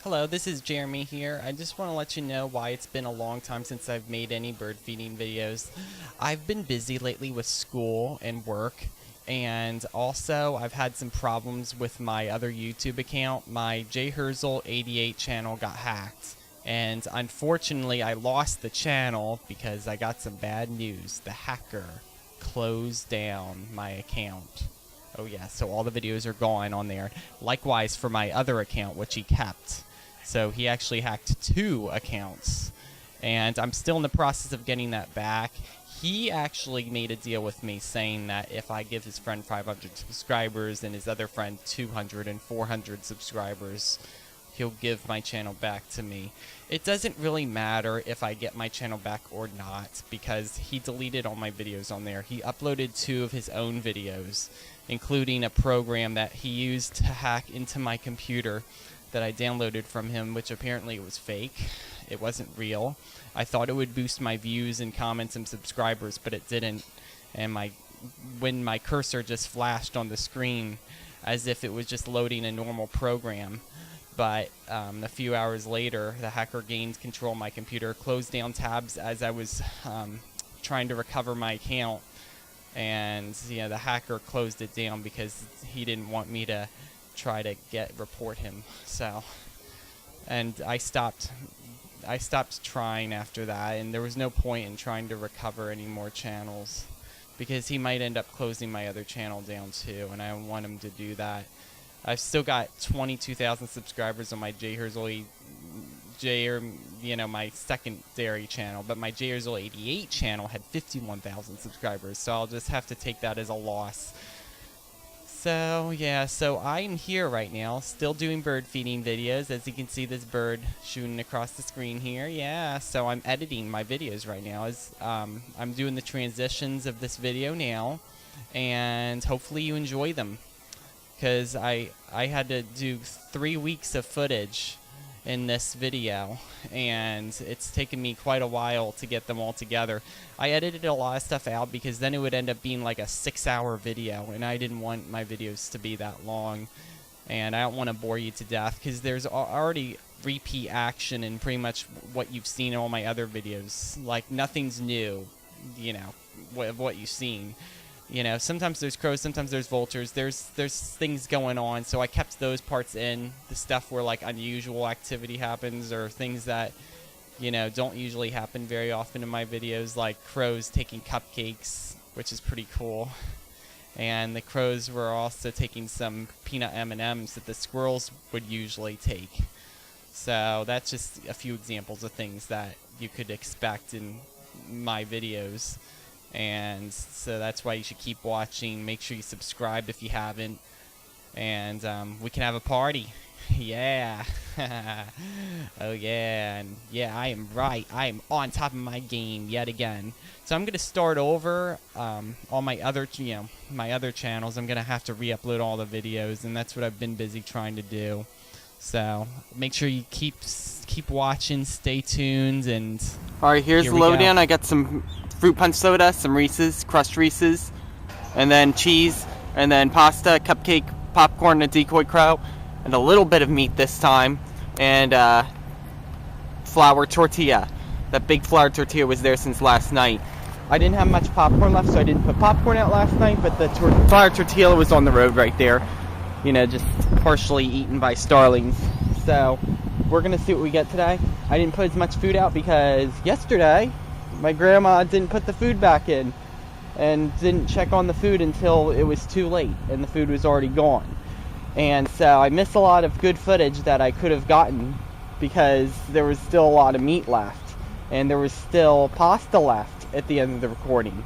Hello, this is Jeremy here. I just want to let you know why it's been a long time since I've made any bird feeding videos. I've been busy lately with school and work, and also I've had some problems with my other YouTube account. My jherzel88 channel got hacked, and unfortunately I lost the channel because I got some bad news. The hacker closed down my account. Oh yeah, so all the videos are gone on there. Likewise for my other account, which he kept. So he actually hacked 2 accounts, and I'm still in the process of getting that back. He actually made a deal with me saying that if I give his friend 500 subscribers and his other friend 200 and 400 subscribers, he'll give my channel back to me. It doesn't really matter if I get my channel back or not, because he deleted all my videos on there. He uploaded 2 of his own videos, including a program that he used to hack into my computer that I downloaded from him, which apparently was fake. It wasn't real. I thought it would boost my views and comments and subscribers, but it didn't. And when my cursor just flashed on the screen as if it was just loading a normal program. But a few hours later, the hacker gained control of my computer, closed down tabs as I was trying to recover my account. And yeah, the hacker closed it down because he didn't want me to try to report him. So, and I stopped trying after that, and there was no point in trying to recover any more channels because he might end up closing my other channel down too, and I don't want him to do that. I've still got 22,000 subscribers on my my secondary channel, but my jherzel88 channel had 51,000 subscribers, so I'll just have to take that as a loss. So yeah, so I'm here right now, still doing bird feeding videos. As you can see, this bird shooting across the screen here. Yeah, so I'm editing my videos right now. I'm doing the transitions of this video now, and hopefully you enjoy them, because I had to do 3 weeks of footage in this video, and it's taken me quite a while to get them all together. I edited a lot of stuff out because then it would end up being like a 6-hour video, and I didn't want my videos to be that long, and I don't want to bore you to death because there's already repeat action in pretty much what you've seen in all my other videos. Like, nothing's new, you know, what you've seen. You know, sometimes there's crows, sometimes there's vultures, there's things going on, so I kept those parts in, the stuff where like unusual activity happens or things that, you know, don't usually happen very often in my videos, like crows taking cupcakes, which is pretty cool. And the crows were also taking some peanut M&Ms that the squirrels would usually take. So that's just a few examples of things that you could expect in my videos. And so that's why you should keep watching. Make sure you subscribe if you haven't, and we can have a party. Yeah. Oh yeah. And yeah, I am on top of my game yet again. So I'm gonna start over on my other channels. I'm gonna have to re-upload all the videos, and that's what I've been busy trying to do. So make sure you keep watching, stay tuned, and all right, here's the lowdown. I got some fruit punch soda, some Reese's, crushed Reese's, and then cheese, and then pasta, cupcake, popcorn, a decoy crow, and a little bit of meat this time, and flour tortilla. That big flour tortilla was there since last night. I didn't have much popcorn left, so I didn't put popcorn out last night, but the flour tortilla was on the road right there, you know, just partially eaten by starlings. So we're gonna see what we get today. I didn't put as much food out because yesterday my grandma didn't put the food back in and didn't check on the food until it was too late and the food was already gone. And so I missed a lot of good footage that I could have gotten because there was still a lot of meat left and there was still pasta left at the end of the recording.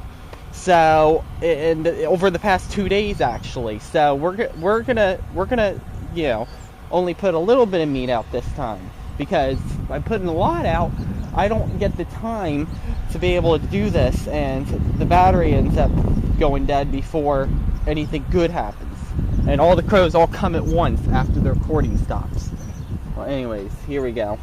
So, and over the past 2 days actually. So we're gonna you know, only put a little bit of meat out this time because by putting a lot out, I don't get the time to be able to do this, and the battery ends up going dead before anything good happens. And all the crows all come at once after the recording stops. Well, anyways, here we go.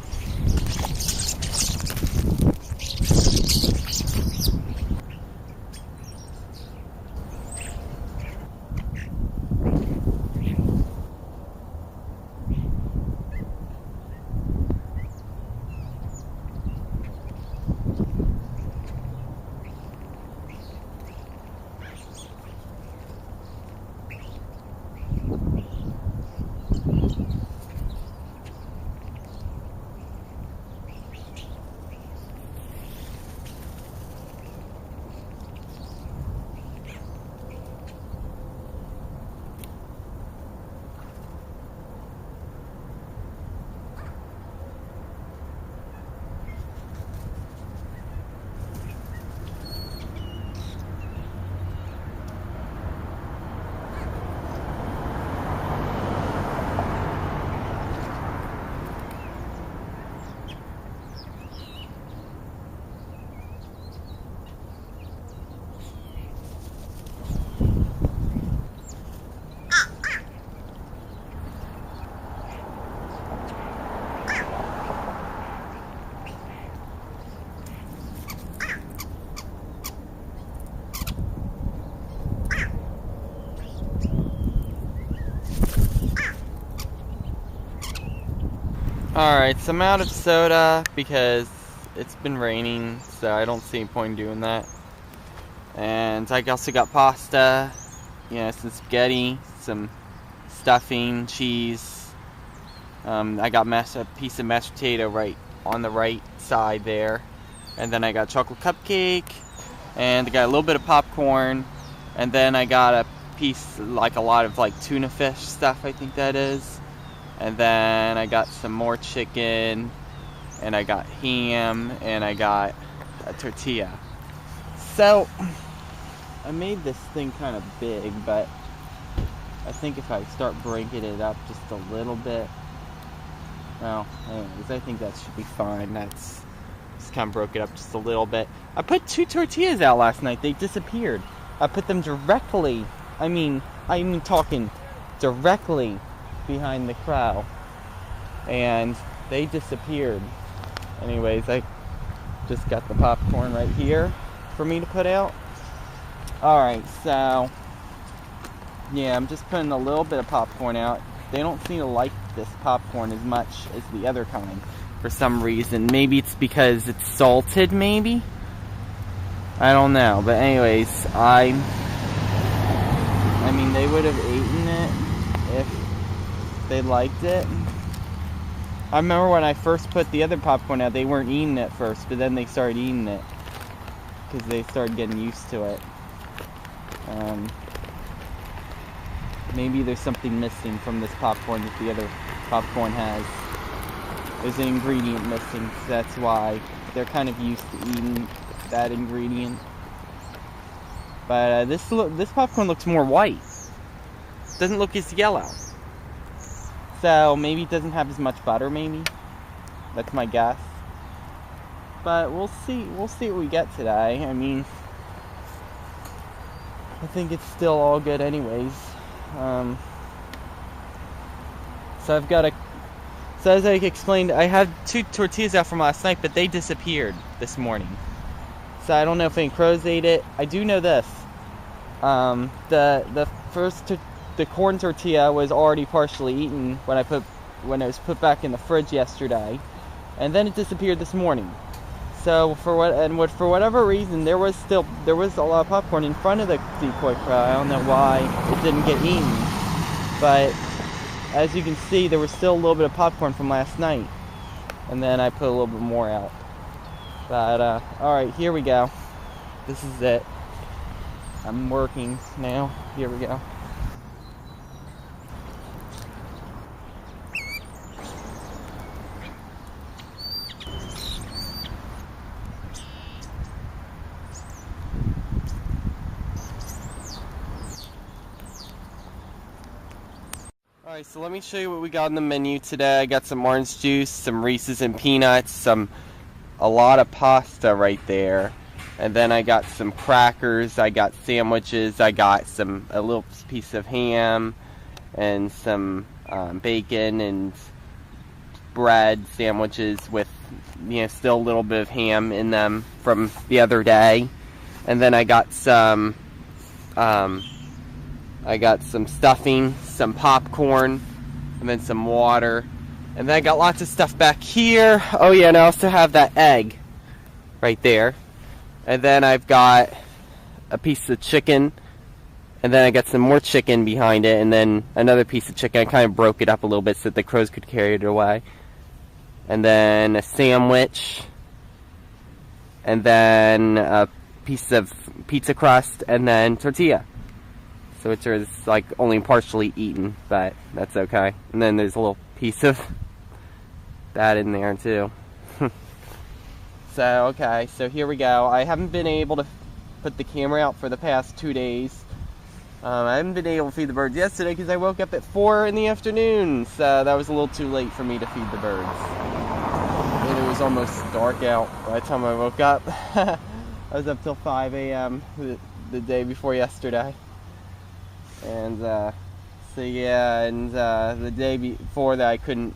Alright, so I'm out of soda because it's been raining, so I don't see any point in doing that. And I also got pasta, some spaghetti, some stuffing, cheese. I got a piece of mashed potato right on the right side there. And then I got chocolate cupcake, and I got a little bit of popcorn, and then I got a piece, like a lot of like tuna fish stuff, I think that is. And then I got some more chicken, and I got ham, and I got a tortilla. So, I made this thing kind of big, but I think if I start breaking it up just a little bit, well, anyways, I think that should be fine. Just kind of broke it up just a little bit. I put 2 tortillas out last night. They disappeared. I put them directly, I'm talking directly behind the crow, and they disappeared. Anyways, I just got the popcorn right here for me to put out. Alright, so yeah, I'm just putting a little bit of popcorn out. They don't seem to like this popcorn as much as the other kind for some reason. Maybe it's because it's salted, maybe? I don't know. But anyways, they would have eaten it if they liked it. I remember when I first put the other popcorn out, they weren't eating it first, but then they started eating it because they started getting used to it. Maybe there's something missing from this popcorn that the other popcorn has. There's an ingredient missing, so that's why they're kind of used to eating that ingredient. But this popcorn looks more white. It doesn't look as yellow. So maybe it doesn't have as much butter, maybe. That's my guess. But we'll see what we get today. I think it's still all good anyways. So as I explained, I had 2 tortillas out from last night, but they disappeared this morning. So I don't know if any crows ate it. I do know this. The corn tortilla was already partially eaten when it was put back in the fridge yesterday, and then it disappeared this morning. So for whatever reason, there was a lot of popcorn in front of the decoy crow. I don't know why it didn't get eaten, but as you can see, there was still a little bit of popcorn from last night, and then I put a little bit more out. But all right, here we go. This is it. I'm working now. Here we go. Alright, so let me show you what we got on the menu today. I got some orange juice, some Reese's and peanuts, a lot of pasta right there. And then I got some crackers, I got sandwiches, I got a little piece of ham, and some bacon and bread sandwiches with, still a little bit of ham in them from the other day. And then I got some stuffing, some popcorn, and then some water. And then I got lots of stuff back here. Oh yeah, and I also have that egg right there. And then I've got a piece of chicken. And then I got some more chicken behind it. And then another piece of chicken. I kind of broke it up a little bit so that the crows could carry it away. And then a sandwich. And then a piece of pizza crust. And then tortilla. So it's like only partially eaten, but that's okay. And then there's a little piece of that in there too. So, okay, so here we go. I haven't been able to put the camera out for the past 2 days. I haven't been able to feed the birds yesterday because I woke up at 4 in the afternoon. So that was a little too late for me to feed the birds. And it was almost dark out by the time I woke up. I was up till 5 a.m. the day before yesterday. And the day before that I couldn't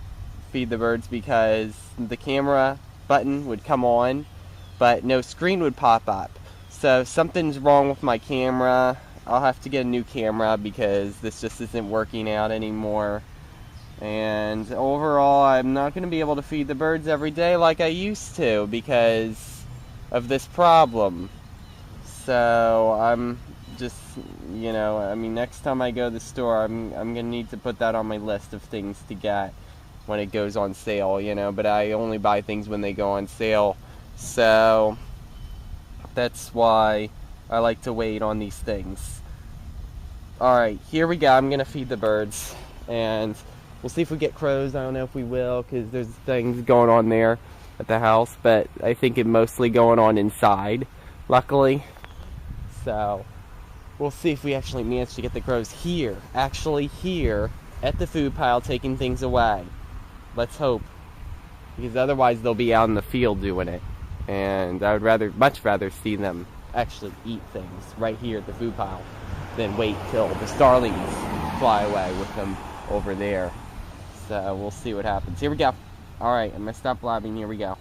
feed the birds because the camera button would come on, but no screen would pop up. So something's wrong with my camera. I'll have to get a new camera because this just isn't working out anymore. And overall, I'm not going to be able to feed the birds every day like I used to because of this problem. So I'm just, I mean, next time I go to the store, I'm going to need to put that on my list of things to get when it goes on sale, but I only buy things when they go on sale. So that's why I like to wait on these things. Alright, here we go. I'm going to feed the birds. And we'll see if we get crows. I don't know if we will because there's things going on there at the house. But I think it's mostly going on inside, luckily. So we'll see if we actually manage to get the crows here. Actually here at the food pile taking things away. Let's hope. Because otherwise they'll be out in the field doing it. And I would much rather see them actually eat things right here at the food pile than wait till the starlings fly away with them over there. So we'll see what happens. Here we go. Alright, I'm going to stop blabbing. Here we go.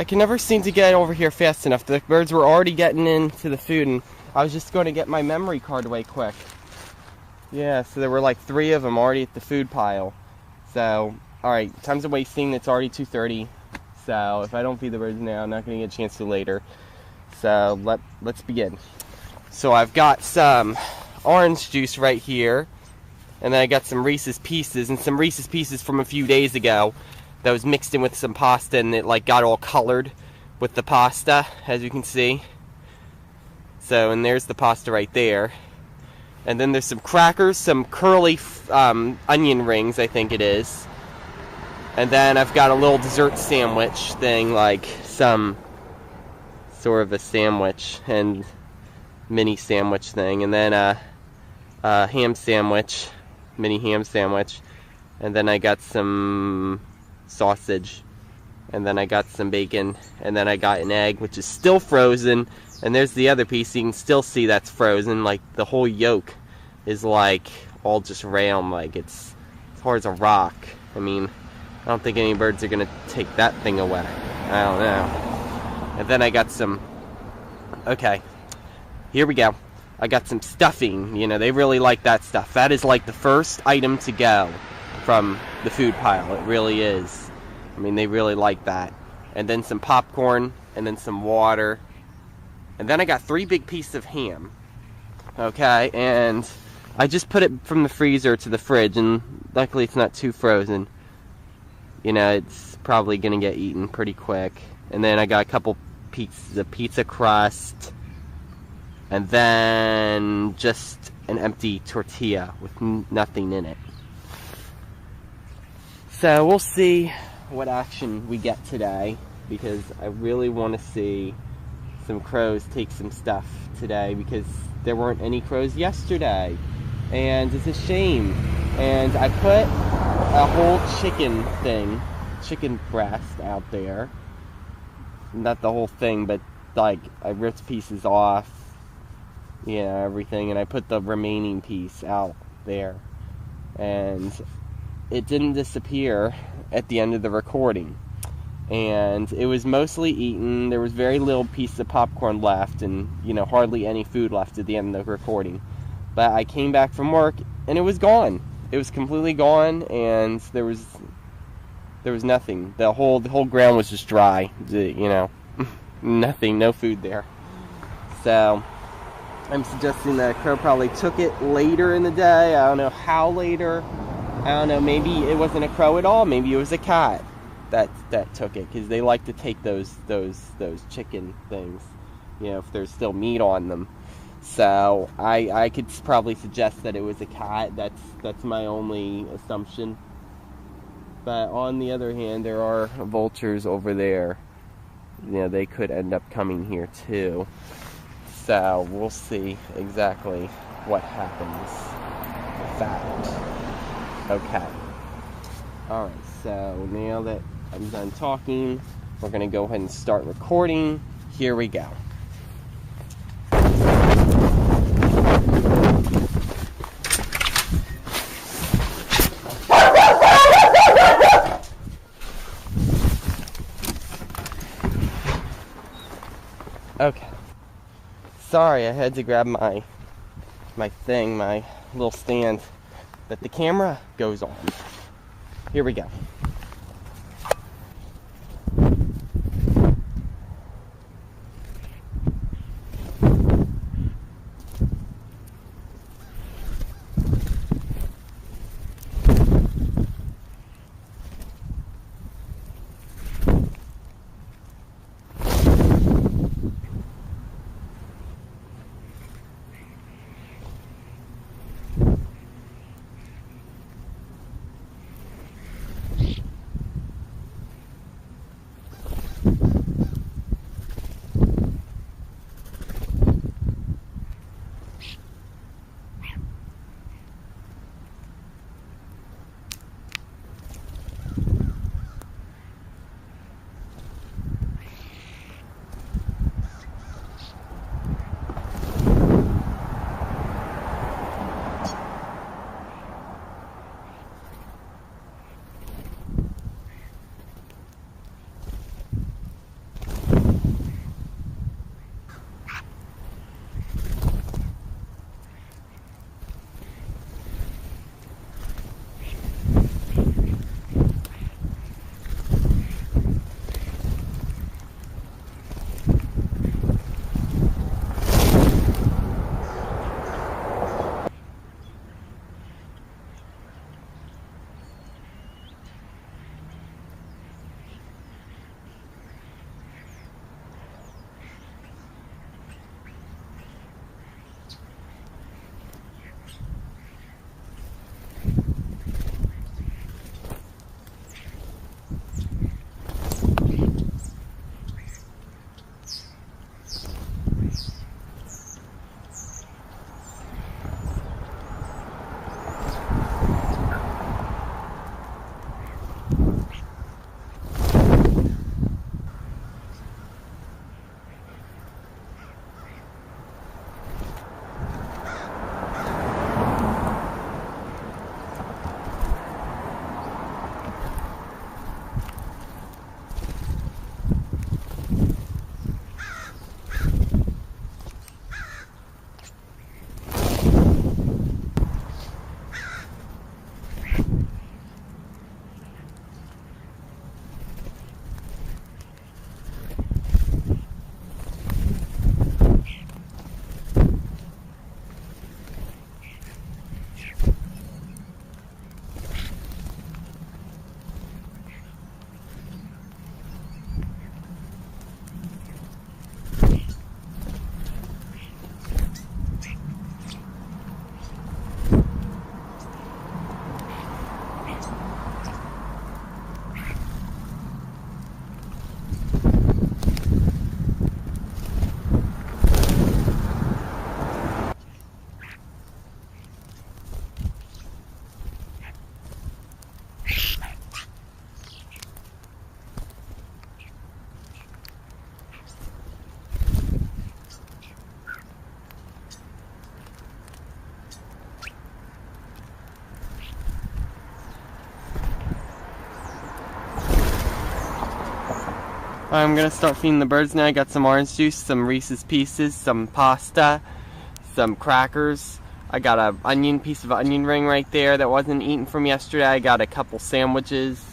can never seem to get over here fast enough. The birds were already getting into the food, and I was just going to get my memory card away quick. Yeah, so there were like 3 of them already at the food pile. So, alright, time's of wasting. It's already 2:30. So, if I don't feed the birds now, I'm not going to get a chance to later. So, let's begin. So, I've got some orange juice right here. And then I got some Reese's Pieces, and some Reese's Pieces from a few days ago that was mixed in with some pasta, and it like got all colored with the pasta, as you can see. So, and there's the pasta right there. And then there's some crackers, some curly onion rings, I think it is. And then I've got a little dessert sandwich thing, like some sort of a sandwich and mini sandwich thing. And then a ham sandwich, mini ham sandwich. And then I got some sausage. And then I got some bacon. And then I got an egg, which is still frozen. And there's the other piece. You can still see that's frozen. Like, the whole yolk is, like, all just round. Like, it's hard as a rock. I mean, I don't think any birds are going to take that thing away. I don't know. And then I got some... Okay. Here we go. I got some stuffing. You know, they really like that stuff. That is, like, the first item to go from the food pile. It really is. I mean, they really like that. And then some popcorn. And then some water. And then I got 3 big pieces of ham. Okay, and I just put it from the freezer to the fridge, and luckily it's not too frozen. You know, it's probably going to get eaten pretty quick. And then I got a couple pieces of pizza crust. And then just an empty tortilla with nothing in it. So we'll see what action we get today, because I really want to see some crows take some stuff today, because there weren't any crows yesterday, and it's a shame. And I put a whole chicken breast out there, not the whole thing, but like I ripped pieces off, you know, everything, and I put the remaining piece out there, and it didn't disappear at the end of the recording. And it was mostly eaten. There was very little piece of popcorn left, and, you know, hardly any food left at the end of the recording. But I came back from work, and it was gone. It was completely gone, and there was nothing. The whole ground was just dry. You know, nothing, no food there. So I'm suggesting that a crow probably took it later in the day. I don't know how later. I don't know. Maybe it wasn't a crow at all. Maybe it was a cat that took it, because they like to take those chicken things, you know, if there's still meat on them. So I could probably suggest that it was a cat. That's my only assumption. But on the other hand, there are vultures over there. You know, they could end up coming here too. So we'll see exactly what happens with that. Okay. Alright, so now that I'm done talking, we're going to go ahead and start recording. Here we go. Okay. Sorry, I had to grab my little stand that the camera goes on. Here we go. I'm gonna start feeding the birds now. I got some orange juice, some Reese's Pieces, some pasta, some crackers. I got a piece of onion ring right there that wasn't eaten from yesterday. I got a couple sandwiches,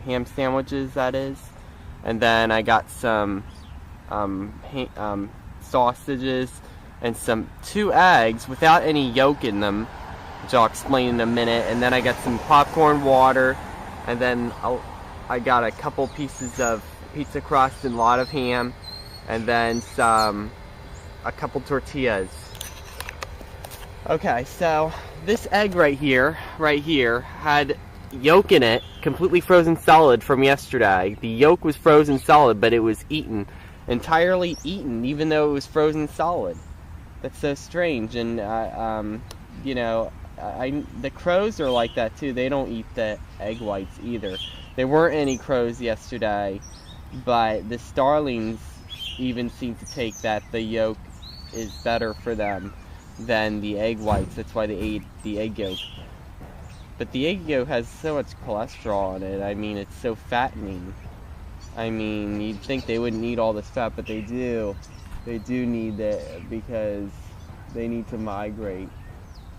ham sandwiches that is, and then I got some sausages and some 2 eggs without any yolk in them, which I'll explain in a minute. And then I got some popcorn, water, and then I got a couple pieces of pizza crust and a lot of ham, and then a couple tortillas. Okay, so this egg right here had yolk in it, completely frozen solid from yesterday. The yolk was frozen solid, but it was entirely eaten, even though it was frozen solid. That's so strange. And you know, the crows are like that too. They don't eat the egg whites either. There weren't any crows yesterday, but the starlings even seem to take that the yolk is better for them than the egg whites. That's why they ate the egg yolk. But the egg yolk has so much cholesterol in it. I mean, it's so fattening. I mean, you'd think they wouldn't need all this fat, but they do. They do need it because they need to migrate.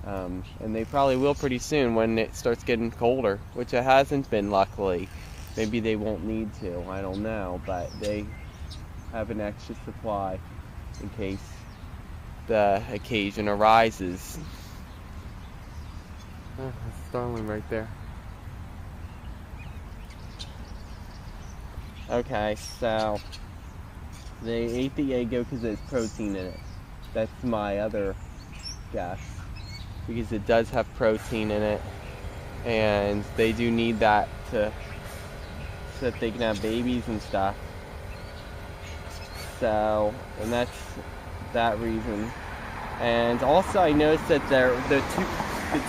And they probably will pretty soon when it starts getting colder, which it hasn't been, luckily. Maybe they won't need to, I don't know, but they have an extra supply in case the occasion arises. Oh, that's starling right there. Okay, so they ate the egg yolk because there's protein in it. That's my other guess, because it does have protein in it, and they do need that so that they can have babies and stuff. So, and that's that reason. And also I noticed that the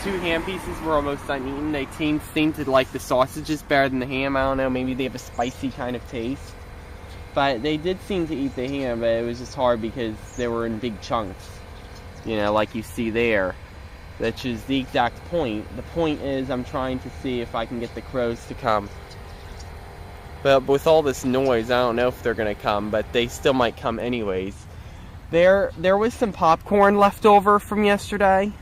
two ham pieces were almost uneaten. They seemed to like the sausages better than the ham. I don't know, maybe they have a spicy kind of taste. But they did seem to eat the ham, but it was just hard because they were in big chunks. You know, like you see there. Which is the exact point. The point is I'm trying to see if I can get the crows to come. But with all this noise, I don't know if they're going to come, but they still might come anyways. There was some popcorn left over from yesterday.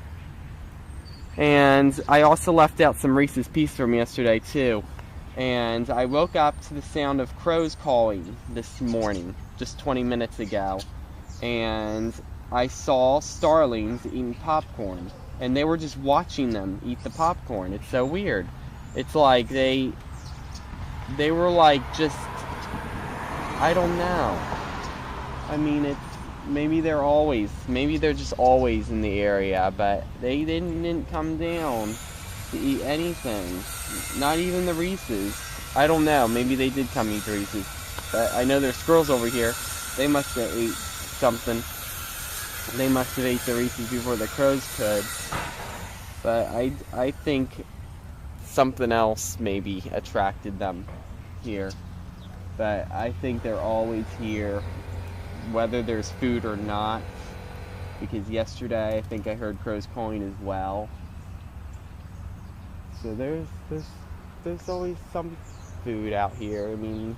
And I also left out some Reese's Pieces from yesterday too. And I woke up to the sound of crows calling this morning, just 20 minutes ago. And I saw starlings eating popcorn. And they were just watching them eat the popcorn. It's so weird. It's like they were like just, I don't know. I mean, maybe they're just always in the area, but they didn't come down to eat anything. Not even the Reese's. I don't know. Maybe they did come eat the Reese's. But I know there's squirrels over here. They must have ate something. They must have ate the Reese's before the crows could. But I think something else maybe attracted them here. But I think they're always here, whether there's food or not. Because yesterday I think I heard crows calling as well. So there's always some food out here. I mean,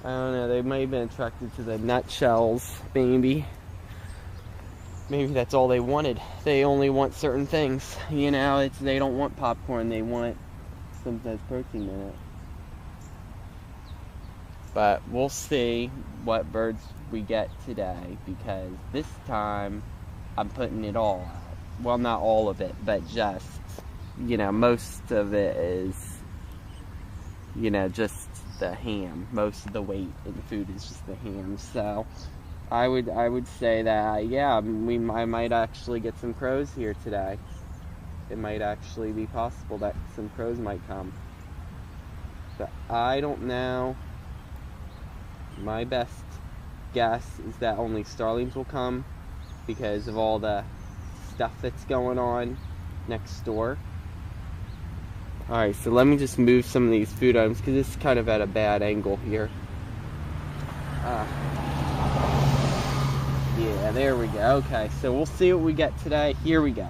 I don't know, they might have been attracted to the nutshells, maybe. Maybe that's all they wanted. They only want certain things. You know, they don't want popcorn, they want something that has protein in it. But we'll see what birds we get today, because this time I'm putting it all out. Well, not all of it, but just, you know, most of it is, you know, just the ham. Most of the weight in the food is just the ham. So I would say that, yeah, I might actually get some crows here today. It might actually be possible that some crows might come. But I don't know. My best guess is that only starlings will come because of all the stuff that's going on next door. Alright, so let me just move some of these food items because it's kind of at a bad angle here. Yeah, there we go. Okay, so we'll see what we get today. Here we go.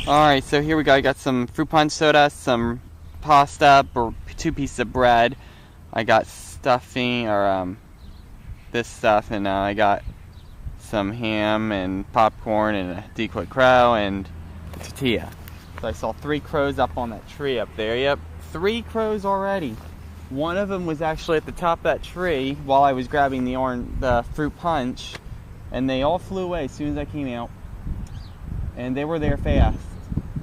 Alright, so here we go. I got some fruit punch soda, some pasta, 2 pieces of bread. I got stuffing, or this stuff, and I got some ham and popcorn and a decoy crow and a tortilla. So I saw 3 crows up on that tree up there. Yep, 3 crows already. One of them was actually at the top of that tree while I was grabbing the fruit punch, and they all flew away as soon as I came out. And they were there fast.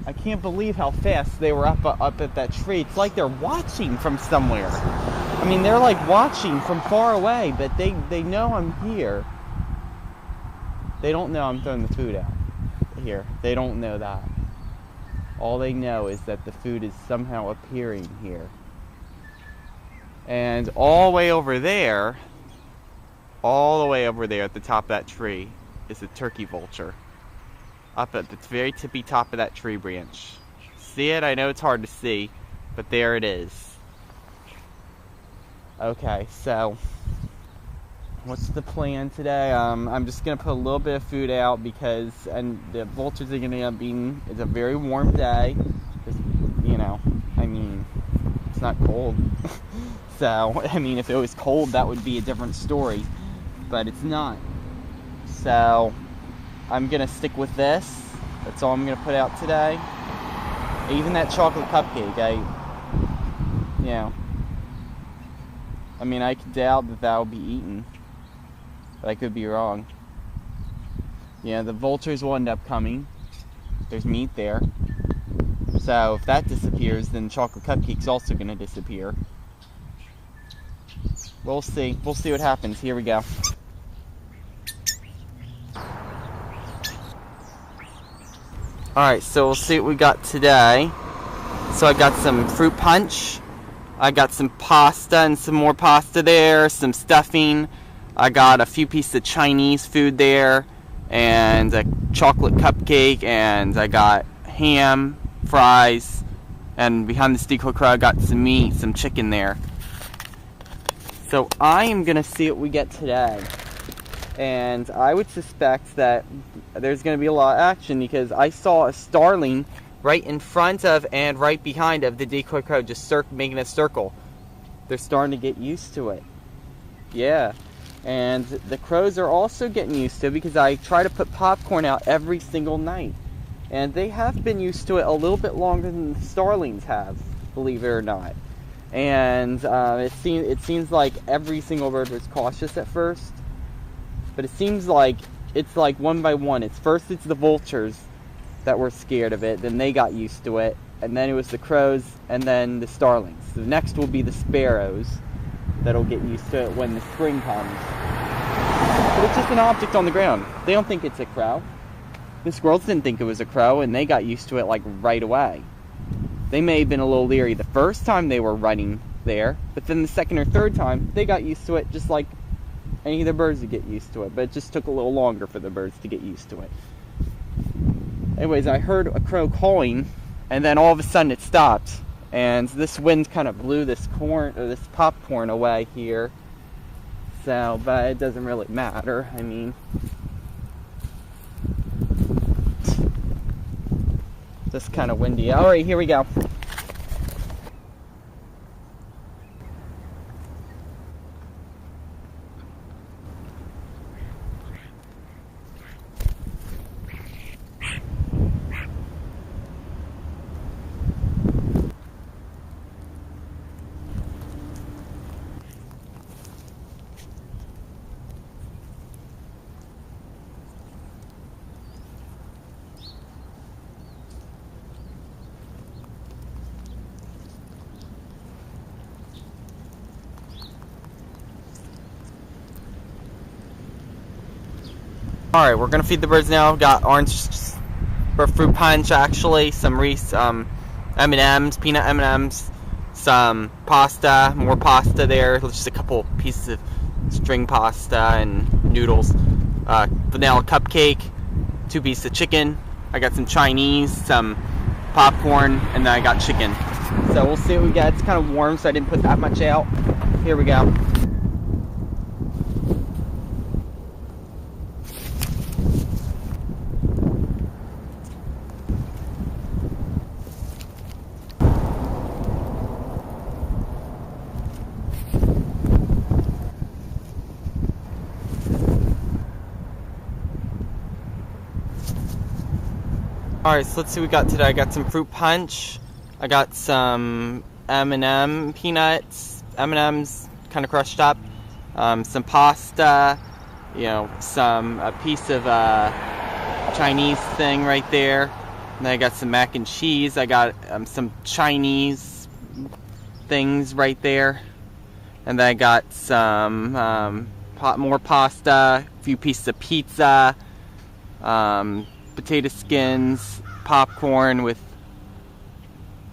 I can't believe how fast they were up at that tree. It's like they're watching from somewhere. I mean, they're like watching from far away, but they know I'm here. They don't know I'm throwing the food out here. They don't know that. All they know is that the food is somehow appearing here. And all the way over there at the top of that tree is a turkey vulture. Up at the very tippy top of that tree branch. See it? I know it's hard to see, but there it is. Okay, so what's the plan today? I'm just gonna put a little bit of food out because, and the vultures are gonna end up being. It's a very warm day. Just, you know, I mean, it's not cold. So, I mean, if it was cold, that would be a different story, but it's not. So, I'm gonna stick with this. That's all I'm gonna put out today. Even that chocolate cupcake, I mean, I could doubt that will be eaten, but I could be wrong. Yeah, the vultures will end up coming. There's meat there. So if that disappears, then chocolate cupcake's also gonna disappear. We'll see. We'll see what happens. Here we go. Alright, so we'll see what we got today. So I got some fruit punch. I got some pasta and some more pasta there. Some stuffing. I got a few pieces of Chinese food there. And a chocolate cupcake. And I got ham, fries. And behind this decoy crow I got some meat, some chicken there. So I am going to see what we get today. And I would suspect that there's going to be a lot of action because I saw a starling right in front of and right behind of the decoy crow just making a circle. They're starting to get used to it. Yeah. And the crows are also getting used to it because I try to put popcorn out every single night. And they have been used to it a little bit longer than the starlings have, believe it or not. And it seems like every single bird was cautious at first. But it seems like it's like one by one. It's the vultures that were scared of it. Then they got used to it. And then it was the crows and then the starlings. The next will be the sparrows that'll get used to it when the spring comes. But it's just an object on the ground. They don't think it's a crow. The squirrels didn't think it was a crow and they got used to it like right away. They may have been a little leery the first time they were running there. But then the second or third time, they got used to it just like any of the birds would get used to it, but it just took a little longer for the birds to get used to it. Anyways, I heard a crow calling, and then all of a sudden it stopped, and this wind kind of blew this popcorn away here. So, but it doesn't really matter. I mean, just kind of windy. All right, here we go. Alright, we're gonna feed the birds now. Got orange fruit punch, actually, some Reese M&Ms, peanut M&Ms, some pasta, more pasta there, just a couple pieces of string pasta and noodles, vanilla cupcake, 2 pieces of chicken. I got some Chinese, some popcorn, and then I got chicken. So we'll see what we get. It's kind of warm, so I didn't put that much out. Here we go. Alright, so let's see what we got today. I got some fruit punch. I got some M&M peanuts, M&M's kind of crushed up. Some pasta, you know, a piece of Chinese thing right there. And then I got some mac and cheese. I got some Chinese things right there. And then I got some more pasta, a few pieces of pizza, potato skins, popcorn with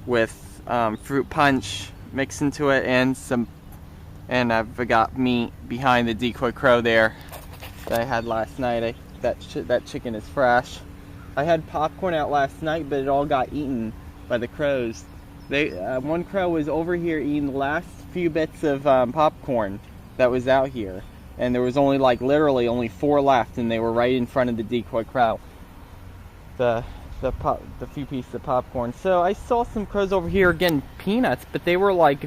fruit punch mixed into it, and I've got meat behind the decoy crow there that I had last night. That chicken is fresh. I had popcorn out last night, but it all got eaten by the crows. One crow was over here eating the last few bits of popcorn that was out here, and there was only literally only 4 left, and they were right in front of the decoy crow. The few pieces of popcorn. So I saw some crows over here getting peanuts, but they were like,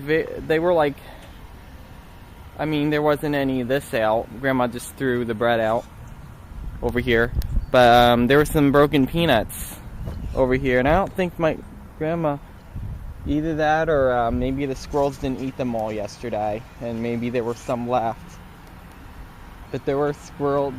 I mean, there wasn't any of this out. Grandma just threw the bread out over here, but there were some broken peanuts over here, and I don't think my grandma, either that or maybe the squirrels didn't eat them all yesterday, and maybe there were some left. But there were squirrels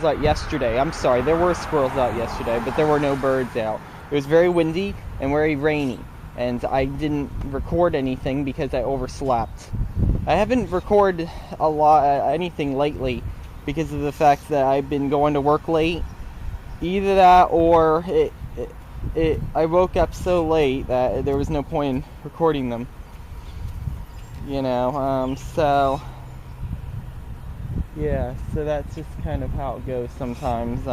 out yesterday. I'm sorry, there were squirrels out yesterday, but there were no birds out. It was very windy and very rainy, and I didn't record anything because I overslept. I haven't recorded anything lately because of the fact that I've been going to work late. Either that or I woke up so late that there was no point in recording them. You know, so yeah, so that's just kind of how it goes sometimes.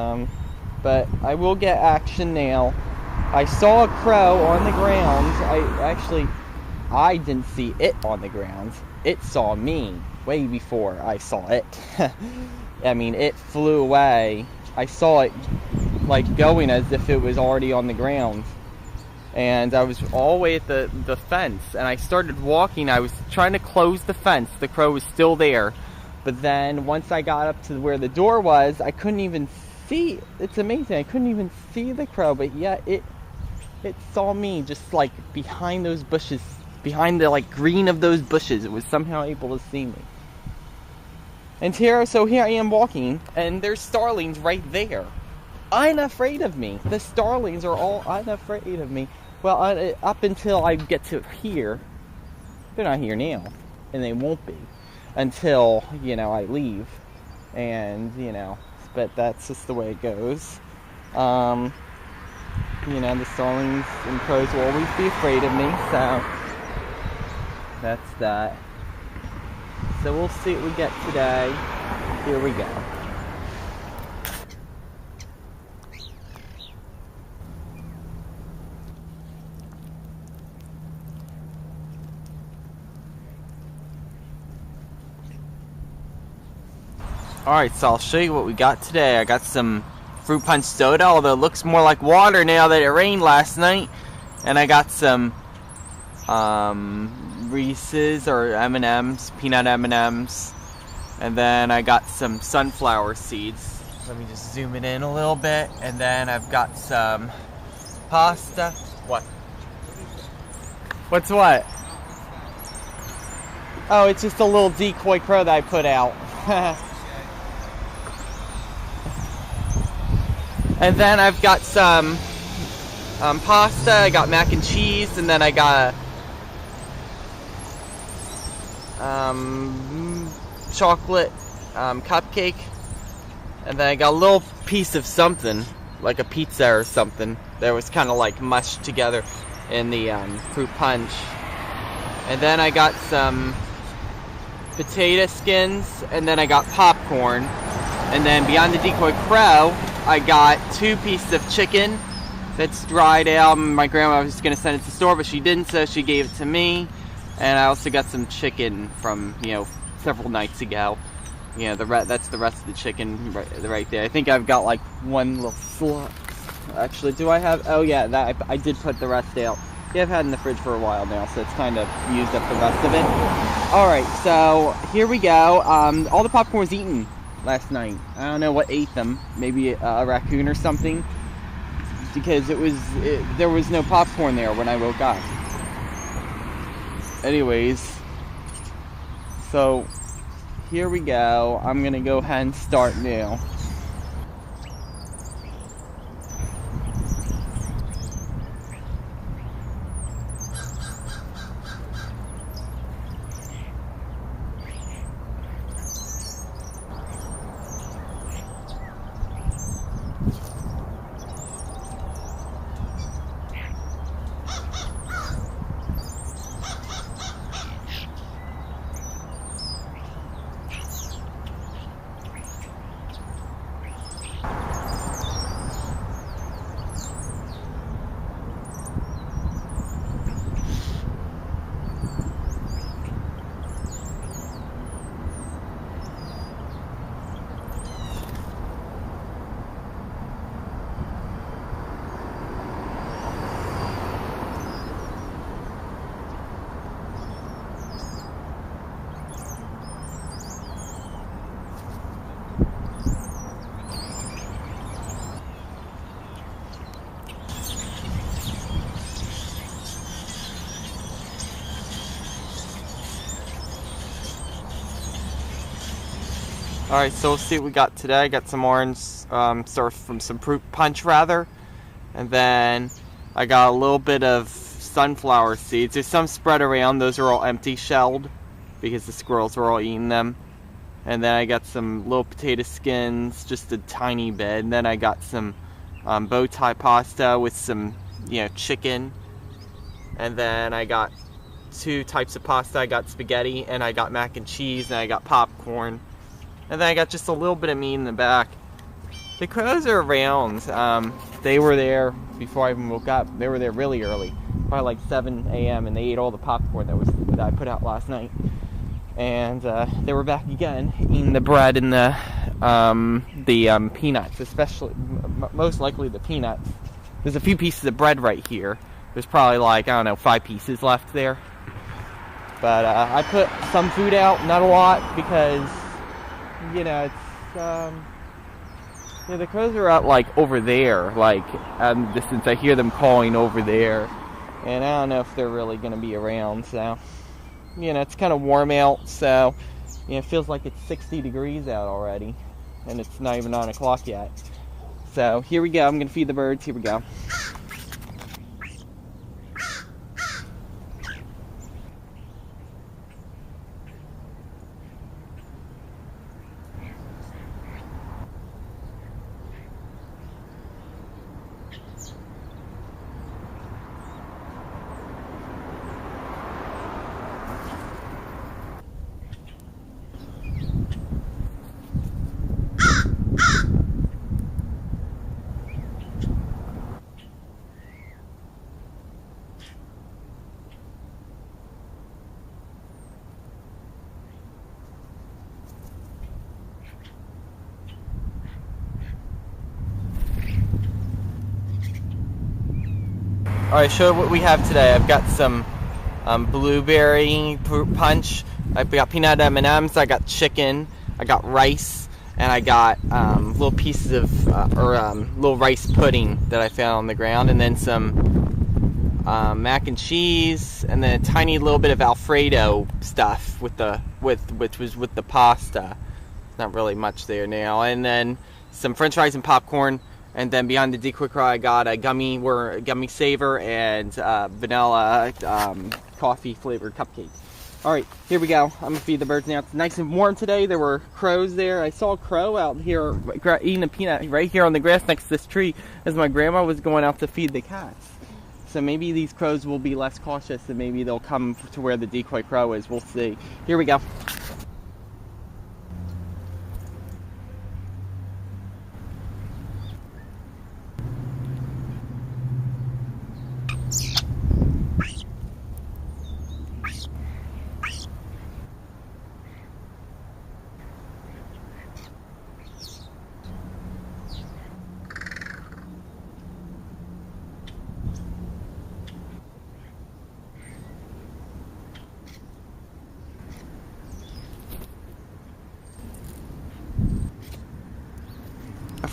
But I will get action now. I saw a crow on the ground. I didn't see it on the ground. It saw me way before I saw it. I mean, it flew away. I saw it like going as if it was already on the ground. And I was all the way at the fence, and I started walking. I was trying to close the fence. The crow was still there. But then once I got up to where the door was, I couldn't even see. It's amazing. I couldn't even see the crow, but yet it saw me just like behind those bushes, behind the green of those bushes. It was somehow able to see me. And here I am walking, and there's starlings right there, unafraid of me. The starlings are all unafraid of me. Well, up until I get to here. They're not here now, and they won't be until, I leave. And, but that's just the way it goes. The starlings and crows will always be afraid of me, so that's that. So we'll see what we get today. Here we go. Alright, so I'll show you what we got today. I got some fruit punch soda, although it looks more like water now that it rained last night. And I got some Reese's or M&M's, peanut M&M's. And then I got some sunflower seeds. Let me just zoom it in a little bit. And then I've got some pasta. What? What's what? Oh, it's just a little decoy crow that I put out. And then I've got some pasta, I got mac and cheese, and then I got a chocolate cupcake, and then I got a little piece of something, like a pizza or something, that was kind of like mushed together in the fruit punch. And then I got some potato skins, and then I got popcorn. And then beyond the decoy crow, I got 2 pieces of chicken that's dried out. My grandma was going to send it to the store, but she didn't, so she gave it to me. And I also got some chicken from, several nights ago. That's the rest of the chicken right there. I think I've got like one little slug. Actually, do I have? Oh yeah, I did put the rest out. Yeah, I've had it in the fridge for a while now, so it's kind of used up the rest of it. Alright, so here we go. All the popcorn was eaten last night. I don't know what ate them. Maybe a raccoon or something. Because there was no popcorn there when I woke up. Anyways, so here we go. I'm gonna go ahead and start now. Alright, so we'll see what we got today. I got some orange from some fruit punch rather. And then I got a little bit of sunflower seeds. There's some spread around. Those are all empty shelled because the squirrels were all eating them. And then I got some little potato skins, just a tiny bit. And then I got some bow tie pasta with some, chicken. And then I got 2 types of pasta. I got spaghetti and I got mac and cheese and I got popcorn. And then I got just a little bit of meat in the back. The crows are around. They were there before I even woke up. They were there really early, probably like 7 a.m. and they ate all the popcorn that I put out last night. And they were back again, eating the bread and the peanuts, especially, most likely the peanuts. There's a few pieces of bread right here. There's probably like, I don't know, 5 pieces left there. But I put some food out, not a lot, because it's the crows are out like over there, like distance. I hear them calling over there, and I don't know if they're really going to be around. So it's kind of warm out, so it feels like it's 60 degrees out already, and it's not even 9 o'clock yet. So here we go. I'm going to feed the birds. Here we go. Alright, show what we have today. I've got some blueberry fruit punch. I've got peanut M&Ms. I got chicken. I got rice, and I got little pieces of little rice pudding that I found on the ground, and then some mac and cheese, and then a tiny little bit of Alfredo stuff which was with the pasta. Not really much there now, and then some French fries and popcorn. And then behind the decoy crow, I got a gummy saver and vanilla coffee flavored cupcake. All right, here we go. I'm gonna feed the birds now. It's nice and warm today. There were crows there. I saw a crow out here eating a peanut right here on the grass next to this tree as my grandma was going out to feed the cats. So maybe these crows will be less cautious and maybe they'll come to where the decoy crow is. We'll see. Here we go.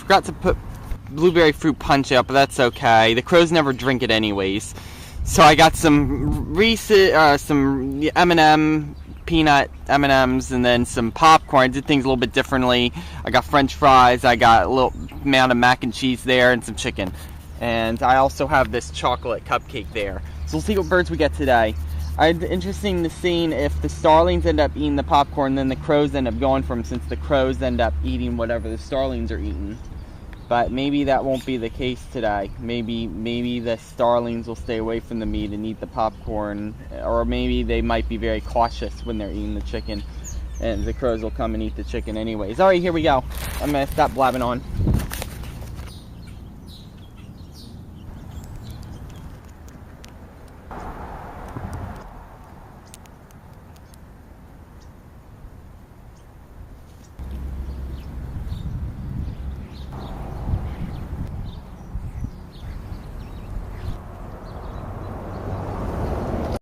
forgot to put blueberry fruit punch out, but that's okay. The crows never drink it anyways. So I got some Reese's, some M&M, peanut M&Ms, and then some popcorn. I did things a little bit differently. I got French fries, I got a little amount of mac and cheese there, and some chicken. And I also have this chocolate cupcake there. So we'll see what birds we get today. It's interesting to see if the starlings end up eating the popcorn, then the crows end up going for them, since the crows end up eating whatever the starlings are eating. But maybe that won't be the case today. Maybe the starlings will stay away from the meat and eat the popcorn, or maybe they might be very cautious when they're eating the chicken, and the crows will come and eat the chicken anyways. Alright, here we go. I'm gonna stop blabbing on.